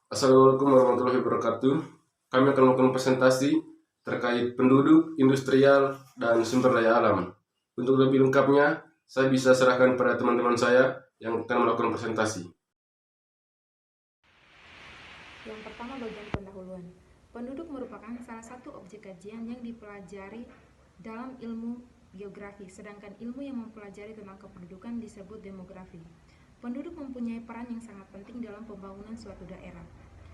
Assalamualaikum warahmatullahi wabarakatuh. Kami akan melakukan presentasi terkait penduduk, industrial, dan sumber daya alam. Untuk lebih lengkapnya, saya bisa serahkan pada teman-teman saya yang akan melakukan presentasi. Yang pertama, bagian pendahuluan. Penduduk merupakan salah satu objek kajian yang dipelajari dalam ilmu geografi, sedangkan ilmu yang mempelajari tentang kependudukan disebut demografi. Penduduk mempunyai peran yang sangat penting dalam pembangunan suatu daerah.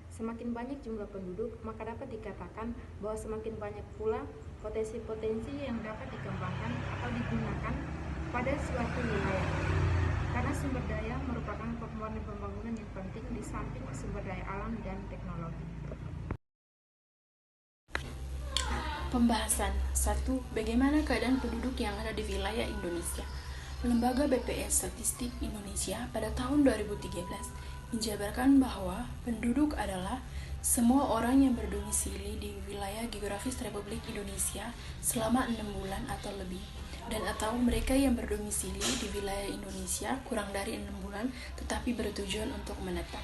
Semakin banyak jumlah penduduk, maka dapat dikatakan bahwa semakin banyak pula potensi-potensi yang dapat dikembangkan atau digunakan pada suatu wilayah. Karena sumber daya merupakan komponen pembangunan yang penting di samping sumber daya alam dan teknologi. Pembahasan 1. Bagaimana keadaan penduduk yang ada di wilayah Indonesia? Lembaga BPS Statistik Indonesia pada tahun 2013 menjabarkan bahwa penduduk adalah semua orang yang berdomisili di wilayah geografis Republik Indonesia selama 6 bulan atau lebih, dan atau mereka yang berdomisili di wilayah Indonesia kurang dari 6 bulan tetapi bertujuan untuk menetap.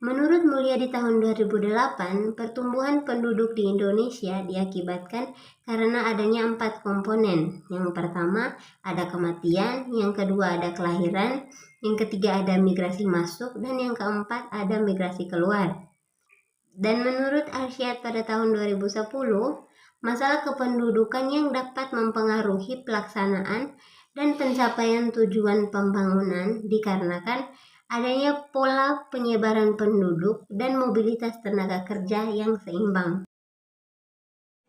Menurut Mulyadi tahun 2008, pertumbuhan penduduk di Indonesia diakibatkan karena adanya 4 komponen. Yang pertama ada kematian, yang kedua ada kelahiran, yang ketiga ada migrasi masuk, dan yang keempat ada migrasi keluar. Dan menurut Arsyad pada tahun 2010, masalah kependudukan yang dapat mempengaruhi pelaksanaan dan pencapaian tujuan pembangunan dikarenakan adanya pola penyebaran penduduk dan mobilitas tenaga kerja yang seimbang.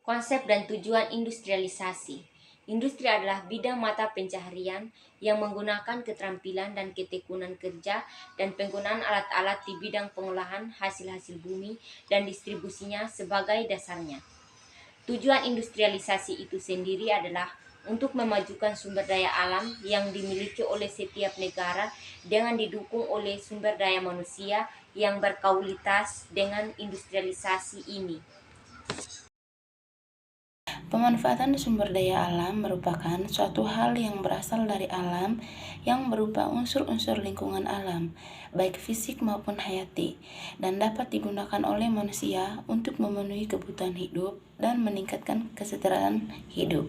Konsep dan tujuan industrialisasi. Industri adalah bidang mata pencaharian yang menggunakan keterampilan dan ketekunan kerja dan penggunaan alat-alat di bidang pengolahan hasil-hasil bumi dan distribusinya sebagai dasarnya. Tujuan industrialisasi itu sendiri adalah untuk memajukan sumber daya alam yang dimiliki oleh setiap negara dengan didukung oleh sumber daya manusia yang berkualitas dengan industrialisasi ini. Pemanfaatan sumber daya alam merupakan suatu hal yang berasal dari alam yang berupa unsur-unsur lingkungan alam, baik fisik maupun hayati, dan dapat digunakan oleh manusia untuk memenuhi kebutuhan hidup dan meningkatkan kesejahteraan hidup.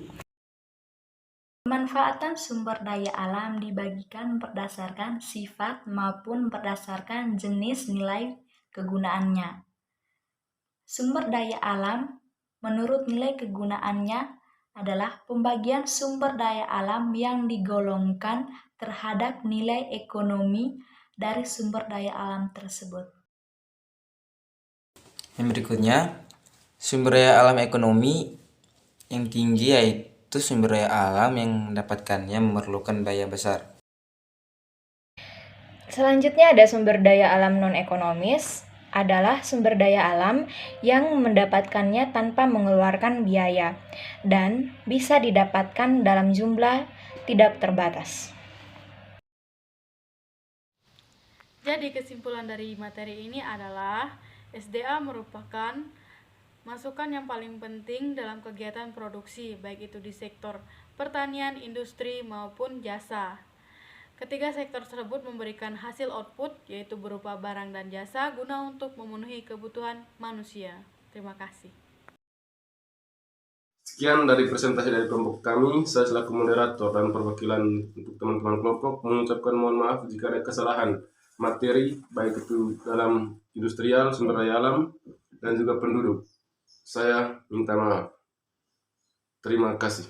Pemanfaatan sumber daya alam dibagikan berdasarkan sifat maupun berdasarkan jenis nilai kegunaannya. Sumber daya alam menurut nilai kegunaannya adalah pembagian sumber daya alam yang digolongkan terhadap nilai ekonomi dari sumber daya alam tersebut. Yang berikutnya, sumber daya alam ekonomi yang tinggi yaitu sumber daya alam yang mendapatkannya memerlukan biaya besar. Selanjutnya ada sumber daya alam non-ekonomis, adalah sumber daya alam yang mendapatkannya tanpa mengeluarkan biaya dan bisa didapatkan dalam jumlah tidak terbatas. Jadi kesimpulan dari materi ini adalah SDA merupakan masukan yang paling penting dalam kegiatan produksi, baik itu di sektor pertanian, industri, maupun jasa. Ketiga sektor tersebut memberikan hasil output, yaitu berupa barang dan jasa, guna untuk memenuhi kebutuhan manusia. Terima kasih. Sekian dari presentasi dari kelompok kami. Saya selaku moderator dan perwakilan untuk teman-teman kelompok mengucapkan mohon maaf jika ada kesalahan materi, baik itu dalam industrial, sumber daya alam, dan juga penduduk. Saya minta maaf. Terima kasih.